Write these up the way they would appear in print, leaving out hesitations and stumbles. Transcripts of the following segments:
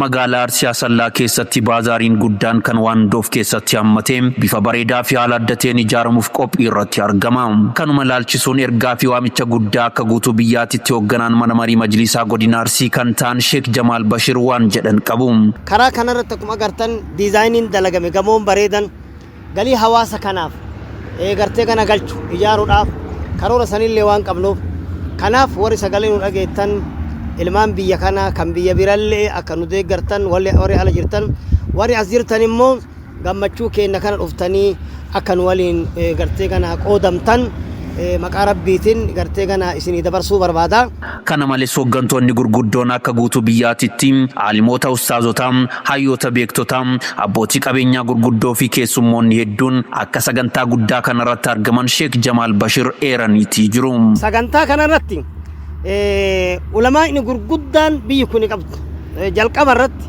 Magaalaa Arsii Asallaa keessatti baazaariin guddaan kan Waandoof keessatti hammatee bifa bareedaa fi haala addateen ijaaramuuf qophii irratti argama. Kanuma ilaalchisuun ergaa fi waamicha guddaa akka guutuu biyyaatitti hoogganaan mana marii majlisaa godina Arsii kan ta'an Sheek Jamaal Bashir waan jedhan qabu. Karaa kanarratti akkuma agartan diizaayiniin dalagame gamoon bareedan galii hawaasa kanaaf gartee kana galchu ijaaruudhaaf karoora sanillee waan qabnuuf kanaaf warri sagalee nu dhageettan ilmaan biyya kana kan biyya birallee akka nu deeggartan warri ala jirtan warri as jirtan immoo gammachuu keenya kana dhuftanii akka nu waliin gartee kana qoodamtan maqaa rabbiitiin gartee kana isinii dabarsuu barbaada. Kana malees hooggantoonni gurguddoon akka guutuu biyyaatitti aalimoota ustaazotaa, hayyoota beektotaa, abbootii qabeenyaa gurguddoo fi keessummoonni hedduun akka sagantaa guddaa kanarratti argaman Sheek Jamaal Bashir eeraniitii jiru. Sagantaa kanarratti ulamaa inni gurguddaan biyyi kun qabdu jalqaba irratti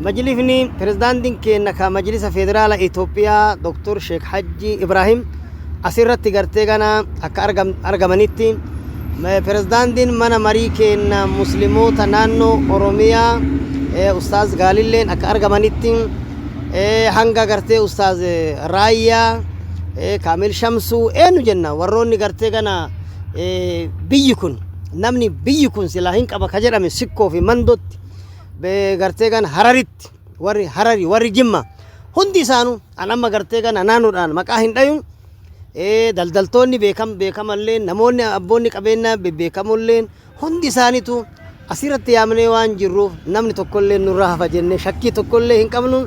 majlisni pirezidaantiin keenya ka majlisa federaala Itoophiyaa Dr. Sheek Haji Ibrahim asirratti gartee kana akka argamanitti pirezidaantiin mana marii keenya musliimoota naannoo Oromiyaa ustaaz Gaalilleen akka argamanitti hanga gartee ustaaz Raayyaa Kaamil Shamsuu eenyu jenna warroonni gartee kana biyyi kun namni biyyi kun silaa hin qaba ka jedhame sikkoo fi mandootti gartee kana Hararitti warri Harari warri Jimma hundi isaanu anamma gartee kana naannoodhaan maqaa hin dhayuun daldaltoonni beekamallee namoonni abboonni qabeenyaa beekamolleen hundi isaaniitu asirratti yaamnee waan jirruuf namni tokkollee nurraa hafa jennee shakkii tokkollee hin qabnu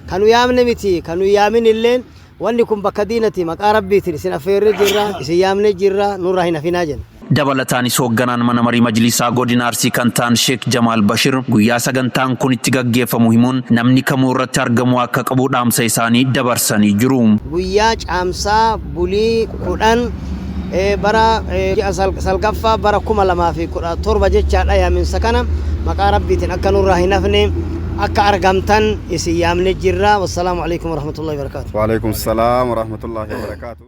kanu yaamne miti kanu yaamin illeen wanni kun bakka diinati maqaa rabbiitiin isin affeerree jirra isin yaamne jirra nurraa hin hafinaa jenna. Dabalataanis hoogganaan mana marii majlisaa godina Arsii kan ta'an Sheek Jamaal Bashir guyyaa sagantaan kun itti gaggeeffamu himuun namni kamuu irratti argamu akka qabu dhaamsa isaanii dabarsanii jiru. Guyyaa caamsaa bulii 10 bara salgaffaa bara 2017 jechaadha yaaminsa kana maqaa rabbiitiin akka nurraa hin hafne akka argamtan isin yaamne jirra. Wassalaamu alaikum warahmatullahi wabarakatuh. Wa alaikum salaam warahmatullahi wabarakatuh.